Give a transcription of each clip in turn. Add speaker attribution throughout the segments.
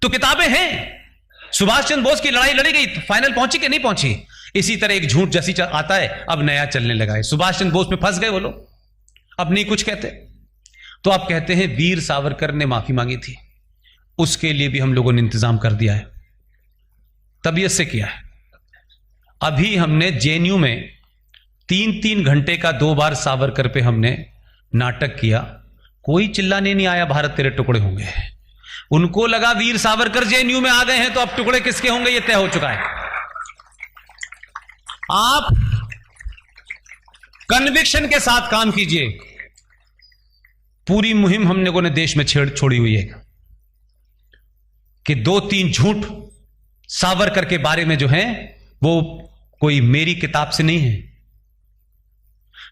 Speaker 1: तो किताबें हैं। सुभाष चंद्र बोस की लड़ाई लड़ी गई, फाइनल पहुंची कि नहीं पहुंची। इसी तरह एक झूठ जैसी आता है, अब नया चलने लगा है। सुभाष चंद्र बोस में फंस गए वो लोग, अब नहीं कुछ कहते। तो आप कहते हैं वीर सावरकर ने माफी मांगी थी, उसके लिए भी हम लोगों ने इंतजाम कर दिया है, तबीयत से किया है। अभी हमने जेएनयू में 3-3 घंटे का 2 बार सावरकर पे हमने नाटक किया, कोई चिल्लाने नहीं आया भारत तेरे टुकड़े होंगे। उनको लगा वीर सावरकर जेएनयू में आ गए हैं तो अब टुकड़े किसके होंगे ये तय हो चुका है। आप कन्विक्शन के साथ काम कीजिए। पूरी मुहिम हम लोगों ने देश में छोड़ी हुई है कि 2-3 झूठ सावरकर के बारे में जो है वो कोई मेरी किताब से नहीं है।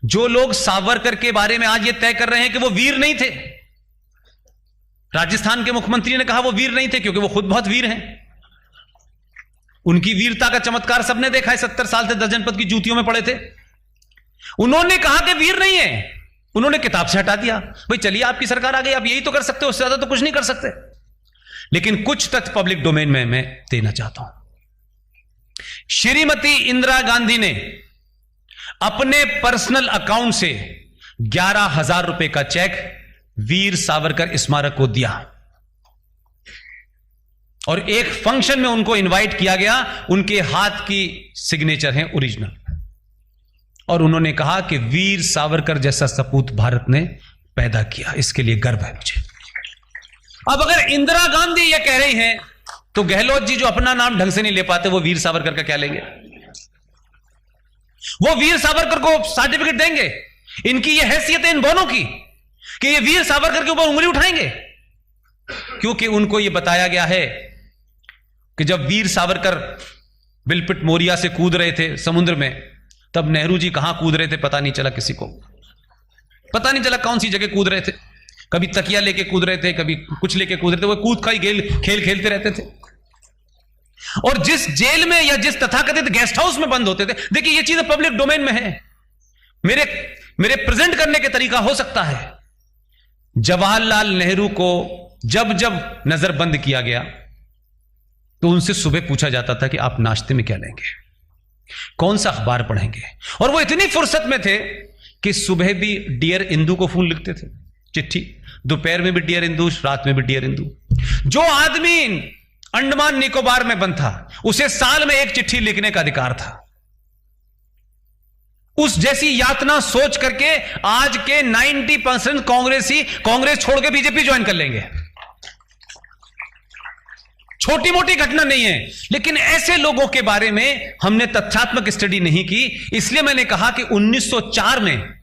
Speaker 1: जो लोग सावरकर के बारे में आज ये तय कर रहे हैं कि वो वीर नहीं थे, राजस्थान के मुख्यमंत्री ने कहा वो वीर नहीं थे क्योंकि वो खुद बहुत वीर हैं। उनकी वीरता का चमत्कार सबने देखा है, 70 साल से 10 जनपद की जूतियों में पड़े थे। उन्होंने कहा कि वीर नहीं है, उन्होंने किताब से हटा दिया। भाई चलिए आपकी सरकार आ गई, आप यही तो कर सकते हो, उससे ज्यादा तो कुछ नहीं कर सकते। लेकिन कुछ तथ्य पब्लिक डोमेन में मैं देना चाहता हूं। श्रीमती इंदिरा गांधी ने अपने पर्सनल अकाउंट से 11,000 रुपए का चेक वीर सावरकर स्मारक को दिया और एक फंक्शन में उनको इनवाइट किया गया। उनके हाथ की सिग्नेचर है ओरिजिनल, और उन्होंने कहा कि वीर सावरकर जैसा सपूत भारत ने पैदा किया, इसके लिए गर्व है मुझे। अब अगर इंदिरा गांधी ये कह रही हैं तो गहलोत जी जो अपना नाम ढंग से नहीं ले पाते वो वीर सावरकर का क्या लेंगे? वो वीर सावरकर को सर्टिफिकेट देंगे? इनकी ये हैसियत है इन दोनों की कि ये वीर सावरकर के ऊपर उंगली उठाएंगे? क्योंकि उनको ये बताया गया है कि जब वीर सावरकर बिलपिट मोरिया से कूद रहे थे समुद्र में, तब नेहरू जी कहां कूद रहे थे पता नहीं चला, किसी को पता नहीं चला कौन सी जगह कूद रहे थे। कभी तकिया लेके कूद रहे थे, कभी कुछ लेके कूद रहे थे, वो कूद का ही खेल खेलते रहते थे। और जिस जेल में या जिस तथाकथित गेस्ट हाउस में बंद होते थे, देखिए ये चीजें पब्लिक डोमेन में है, मेरे प्रेजेंट करने के तरीका हो सकता है। जवाहरलाल नेहरू को जब जब नजरबंद किया गया तो उनसे सुबह पूछा जाता था कि आप नाश्ते में क्या लेंगे, कौन सा अखबार पढ़ेंगे, और वो इतनी फुर्सत में थे कि सुबह भी डियर इंदू को फोन लिखते थे, चिट्ठी, दोपहर में भी डियर इंदू, रात में भी डियर इंदू। जो आदमी अंडमान निकोबार में बंद था उसे साल में एक चिट्ठी लिखने का अधिकार था। उस जैसी यातना सोच करके आज के 90% कांग्रेसी कांग्रेस छोड़ के बीजेपी ज्वाइन कर लेंगे। छोटी मोटी घटना नहीं है, लेकिन ऐसे लोगों के बारे में हमने तथ्यात्मक स्टडी नहीं की। इसलिए मैंने कहा कि 1904 में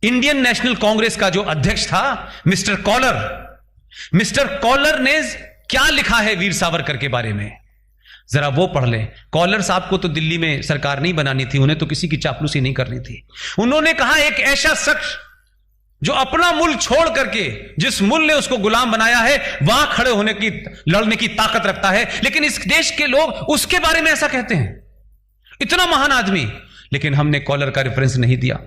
Speaker 1: इंडियन नेशनल कांग्रेस का जो अध्यक्ष था मिस्टर कॉलर ने क्या लिखा है वीर सावरकर के बारे में, जरा वो पढ़ लें। कॉलर साहब को तो दिल्ली में सरकार नहीं बनानी थी, उन्हें तो किसी की चापलूसी नहीं करनी थी। उन्होंने कहा एक ऐसा शख्स जो अपना मुल्क छोड़ करके जिस मुल्क ने उसको गुलाम बनाया है वहां खड़े होने की, लड़ने की ताकत रखता है, लेकिन इस देश के लोग उसके बारे में ऐसा कहते हैं, इतना महान आदमी। लेकिन हमने कॉलर का रेफरेंस नहीं दिया,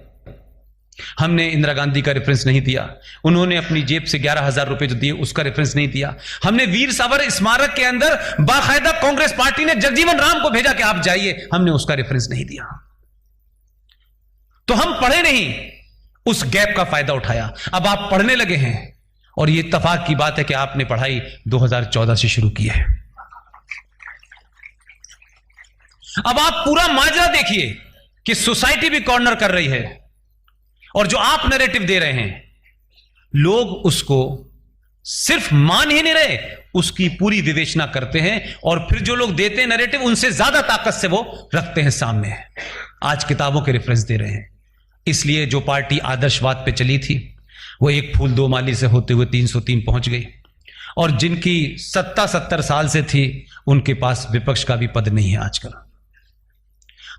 Speaker 1: हमने इंदिरा गांधी का रेफरेंस नहीं दिया, उन्होंने अपनी जेब से 11,000 रुपए जो दिए उसका रेफरेंस नहीं दिया। हमने वीर सावरकर स्मारक के अंदर बाकायदा कांग्रेस पार्टी ने जगजीवन राम को भेजा कि आप जाइए, हमने उसका रेफरेंस नहीं दिया। तो हम पढ़े नहीं, उस गैप का फायदा उठाया। अब आप पढ़ने लगे हैं और यह इत्तेफाक की बात है कि आपने पढ़ाई 2014 से शुरू की है। अब आप पूरा माजरा देखिए कि सोसाइटी भी कॉर्नर कर रही है और जो आप नैरेटिव दे रहे हैं लोग उसको सिर्फ मान ही नहीं रहे, उसकी पूरी विवेचना करते हैं और फिर जो लोग देते हैं नैरेटिव उनसे ज्यादा ताकत से वो रखते हैं सामने। आज किताबों के रेफरेंस दे रहे हैं। इसलिए जो पार्टी आदर्शवाद पे चली थी वो एक फूल दो माली से होते हुए 303 पहुंच गई, और जिनकी सत्ता 70 साल से थी उनके पास विपक्ष का भी पद नहीं है आजकल।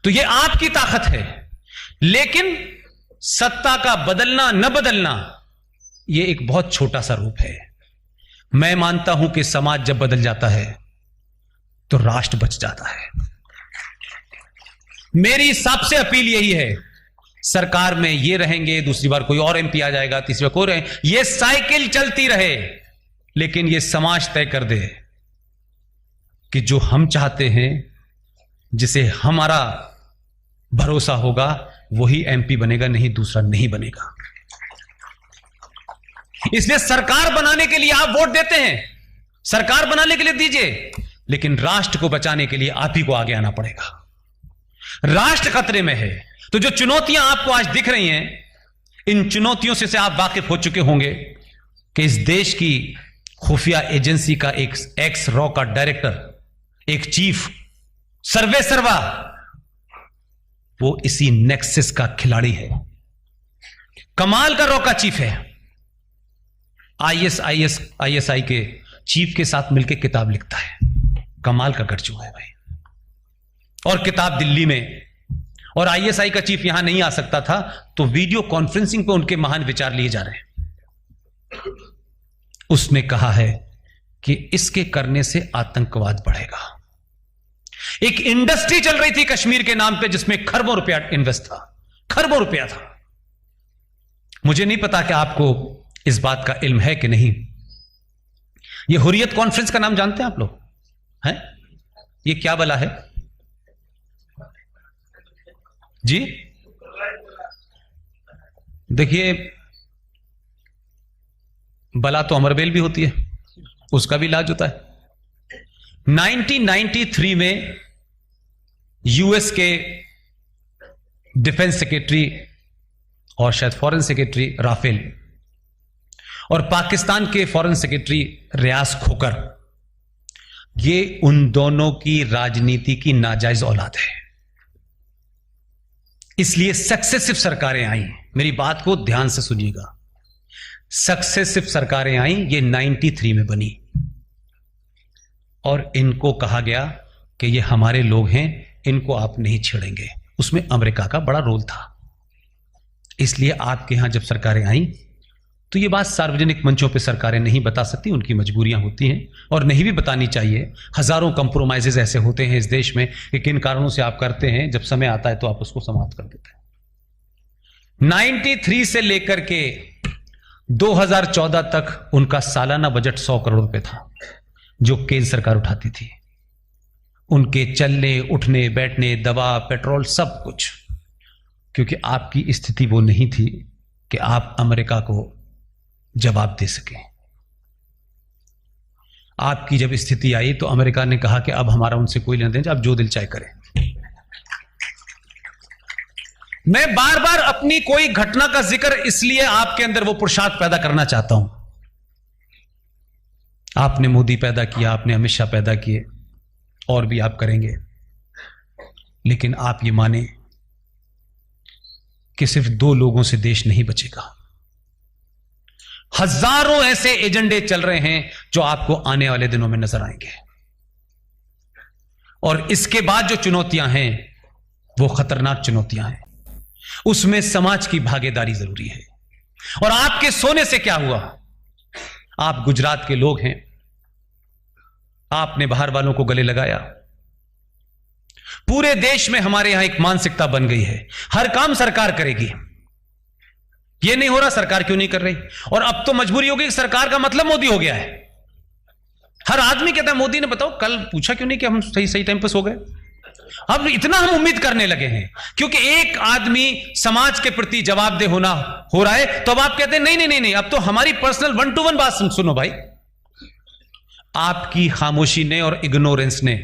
Speaker 1: तो ये आपकी ताकत है, लेकिन सत्ता का बदलना न बदलना यह एक बहुत छोटा सा रूप है। मैं मानता हूं कि समाज जब बदल जाता है तो राष्ट्र बच जाता है। मेरी सबसे अपील यही है, सरकार में ये रहेंगे, दूसरी बार कोई और एमपी आ जाएगा, तीसरी बार कोई रहे, ये साइकिल चलती रहे, लेकिन ये समाज तय कर दे कि जो हम चाहते हैं, जिसे हमारा भरोसा होगा, वही एमपी बनेगा, नहीं दूसरा नहीं बनेगा। इसलिए सरकार बनाने के लिए आप वोट देते हैं, सरकार बनाने के लिए दीजिए, लेकिन राष्ट्र को बचाने के लिए आप ही को आगे आना पड़ेगा। राष्ट्र खतरे में है। तो जो चुनौतियां आपको आज दिख रही हैं, इन चुनौतियों से आप वाकिफ हो चुके होंगे कि इस देश की खुफिया एजेंसी का एक एक्स रॉ का डायरेक्टर, एक चीफ सर्वे सर्वा, वो इसी नेक्सस का खिलाड़ी है। कमाल का रॉ का चीफ है। आईएसआई के चीफ के साथ मिलकर किताब लिखता है। कमाल का गठजोड़ है भाई। और किताब दिल्ली में, और आईएसआई का चीफ यहां नहीं आ सकता था, तो वीडियो कॉन्फ्रेंसिंग पे उनके महान विचार लिए जा रहे हैं। उसने कहा है कि इसके करने से आतंकवाद बढ़ेगा। एक इंडस्ट्री चल रही थी कश्मीर के नाम पे, जिसमें खरबों रुपया इन्वेस्ट था, खरबों रुपया था। मुझे नहीं पता कि आपको इस बात का इल्म है कि नहीं। ये हुर्रियत कॉन्फ्रेंस का नाम जानते हैं आप लोग? हैं? ये क्या बला है जी? देखिए, बला तो अमरबेल भी होती है, उसका भी इलाज होता है। 1993 में यूएस के डिफेंस सेक्रेटरी और शायद फॉरेन सेक्रेटरी राफेल और पाकिस्तान के फॉरेन सेक्रेटरी रियाज खोकर, ये उन दोनों की राजनीति की नाजायज औलाद है। इसलिए सक्सेसिव सरकारें आई। मेरी बात को ध्यान से सुनिएगा। सक्सेसिव सरकारें आई, ये 93 में बनी, और इनको कहा गया कि ये हमारे लोग हैं, इनको आप नहीं छेड़ेंगे। उसमें अमेरिका का बड़ा रोल था। इसलिए आपके यहां जब सरकारें आई, तो ये बात सार्वजनिक मंचों पे सरकारें नहीं बता सकती, उनकी मजबूरियां होती हैं, और नहीं भी बतानी चाहिए। हजारों कंप्रोमाइजेज ऐसे होते हैं इस देश में कि किन कारणों से आप करते हैं, जब समय आता है तो आप उसको समाप्त कर देते हैं। 93 से लेकर के 2014 तक उनका सालाना बजट 100 करोड़ रुपए था, जो केंद्र सरकार उठाती थी। उनके चलने उठने बैठने, दवा, पेट्रोल, सब कुछ, क्योंकि आपकी स्थिति वो नहीं थी कि आप अमेरिका को जवाब दे सके। आपकी जब स्थिति आई तो अमेरिका ने कहा कि अब हमारा उनसे कोई लेना देना, आप जो दिल चाहे करें। मैं बार बार अपनी कोई घटना का जिक्र इसलिए आपके अंदर वो पुरुषार्थ पैदा करना चाहता हूं। आपने मोदी पैदा किया, आपने अमित शाह पैदा किए, और भी आप करेंगे, लेकिन आप ये माने कि सिर्फ 2 लोगों से देश नहीं बचेगा। हजारों ऐसे एजेंडे चल रहे हैं जो आपको आने वाले दिनों में नजर आएंगे। और इसके बाद जो चुनौतियां हैं वो खतरनाक चुनौतियां हैं। उसमें समाज की भागीदारी जरूरी है। और आपके सोने से क्या हुआ? आप गुजरात के लोग हैं, आपने बाहर वालों को गले लगाया। पूरे देश में हमारे यहां एक मानसिकता बन गई है, हर काम सरकार करेगी। ये नहीं हो रहा, सरकार क्यों नहीं कर रही? और अब तो मजबूरी होगी कि सरकार का मतलब मोदी हो गया है। हर आदमी कहता है मोदी ने, बताओ कल पूछा क्यों नहीं कि हम सही टाइम पर सो गए? अब इतना हम उम्मीद करने लगे हैं, क्योंकि एक आदमी समाज के प्रति जवाबदेह होना हो रहा है, तो अब आप कहते हैं नहीं, अब तो हमारी पर्सनल 1 to 1 बात सुनो भाई। आपकी खामोशी ने और इग्नोरेंस ने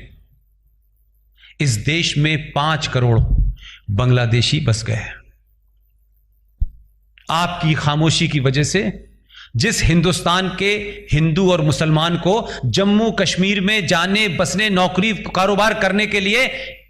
Speaker 1: इस देश में 5 करोड़ बांग्लादेशी बस गए। आपकी खामोशी की वजह से जिस हिंदुस्तान के हिंदू और मुसलमान को जम्मू कश्मीर में जाने बसने, नौकरी, कारोबार करने के लिए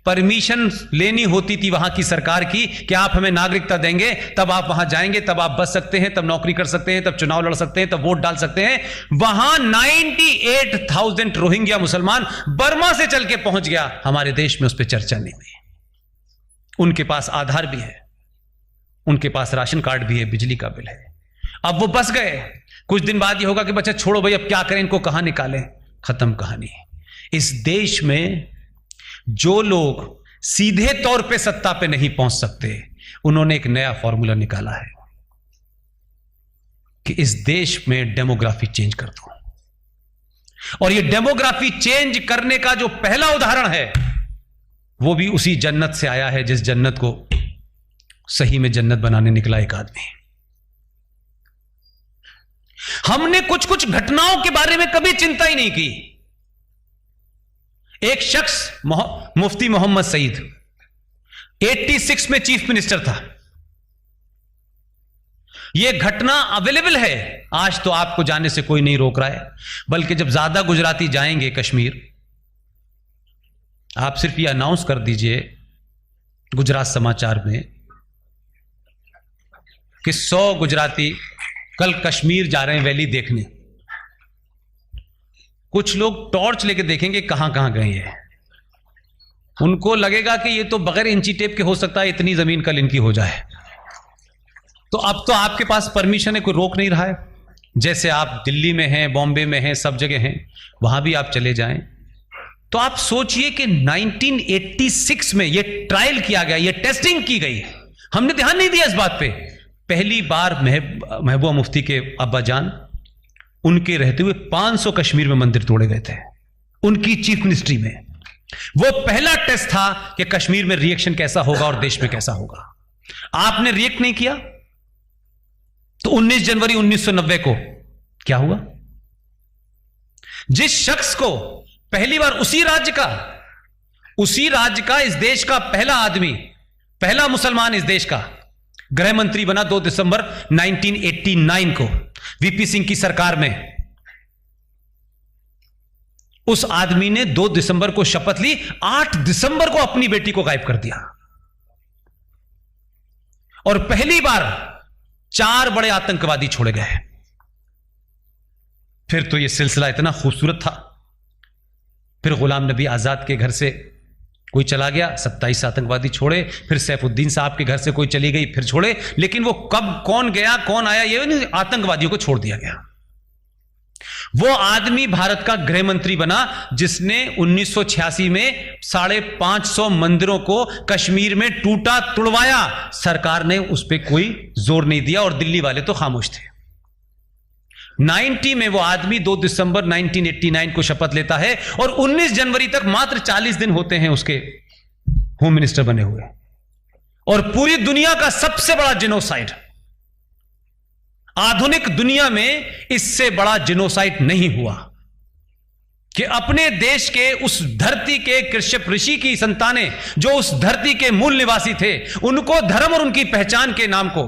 Speaker 1: परमिशन लेनी होती थी वहां की सरकार की कि आप हमें नागरिकता देंगे, तब आप वहां जाएंगे, तब आप बस सकते हैं, तब नौकरी कर सकते हैं, तब चुनाव लड़ सकते हैं, तब वोट डाल सकते हैं। वहां 98,000 रोहिंग्या मुसलमान बर्मा से चल के पहुंच गया हमारे देश में, उस पर चर्चा नहीं हुई। उनके पास आधार भी है, उनके पास राशन कार्ड भी है, बिजली का बिल है। अब वो बस गए। कुछ दिन बाद ये होगा कि बच्चा छोड़ो भाई, अब क्या करें, इनको कहां निकालें, खत्म कहानी। इस देश में जो लोग सीधे तौर पे सत्ता पे नहीं पहुंच सकते, उन्होंने एक नया फॉर्मूला निकाला है कि इस देश में डेमोग्राफी चेंज कर दो। और ये डेमोग्राफी चेंज करने का जो पहला उदाहरण है वो भी उसी जन्नत से आया है जिस जन्नत को सही में जन्नत बनाने निकला एक आदमी। हमने कुछ कुछ घटनाओं के बारे में कभी चिंता ही नहीं की। एक शख्स मुफ्ती मोहम्मद सईद 86 में चीफ मिनिस्टर था। यह घटना अवेलेबल है, आज तो आपको जाने से कोई नहीं रोक रहा है, बल्कि जब ज्यादा गुजराती जाएंगे कश्मीर, आप सिर्फ यह अनाउंस कर दीजिए गुजरात समाचार में कि 100 गुजराती कल कश्मीर जा रहे हैं वैली देखने। कुछ लोग टॉर्च लेके देखेंगे कहां कहां गए हैं, उनको लगेगा कि ये तो बगैर इंची टेप के हो सकता है इतनी जमीन कल इनकी हो जाए। तो अब तो आपके पास परमिशन है, कोई रोक नहीं रहा है। जैसे आप दिल्ली में हैं, बॉम्बे में हैं, सब जगह हैं, वहां भी आप चले जाएं। तो आप सोचिए कि 1986 में ये ट्रायल किया गया, ये टेस्टिंग की गई, हमने ध्यान नहीं दिया इस बात पे। पहली बार महबूबा मुफ्ती के अब्बा जान, उनके रहते हुए 500 कश्मीर में मंदिर तोड़े गए थे उनकी चीफ मिनिस्ट्री में। वो पहला टेस्ट था कि कश्मीर में रिएक्शन कैसा होगा और देश में कैसा होगा। आपने रिएक्ट नहीं किया तो 19 जनवरी 1990 को क्या हुआ? जिस शख्स को पहली बार उसी राज्य का इस देश का पहला आदमी, पहला मुसलमान इस देश का गृह मंत्री बना 2 दिसंबर 1989 को वीपी सिंह की सरकार में, उस आदमी ने 2 दिसंबर को शपथ ली, 8 दिसंबर को अपनी बेटी को गायब कर दिया। और पहली बार 4 बड़े आतंकवादी छोड़े गए। फिर तो यह सिलसिला इतना खूबसूरत था। फिर गुलाम नबी आजाद के घर से कोई चला गया, 27 आतंकवादी छोड़े। फिर सैफुद्दीन साहब के घर से कोई चली गई, फिर छोड़े। लेकिन वो कब कौन गया कौन आया ये नहीं, आतंकवादियों को छोड़ दिया गया। वो आदमी भारत का गृह मंत्री बना जिसने 1986 में 550 मंदिरों को कश्मीर में टूटा तुड़वाया। सरकार ने उस पर कोई जोर नहीं दिया और दिल्ली वाले तो खामोश थे। 90 में वो आदमी 2 दिसंबर 1989 को शपथ लेता है और 19 जनवरी तक मात्र 40 दिन होते हैं उसके होम मिनिस्टर बने हुए। और पूरी दुनिया का सबसे बड़ा जिनोसाइड, आधुनिक दुनिया में इससे बड़ा जिनोसाइड नहीं हुआ कि अपने देश के उस धरती के कृष्यप ऋषि की संतानें जो उस धरती के मूल निवासी थे, उनको धर्म और उनकी पहचान के नाम को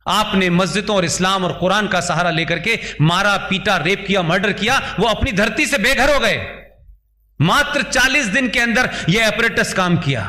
Speaker 1: आपने मस्जिदों और इस्लाम और कुरान का सहारा लेकर के मारा, पीटा, रेप किया, मर्डर किया। वो अपनी धरती से बेघर हो गए। मात्र 40 दिन के अंदर यह अपरेटस काम किया।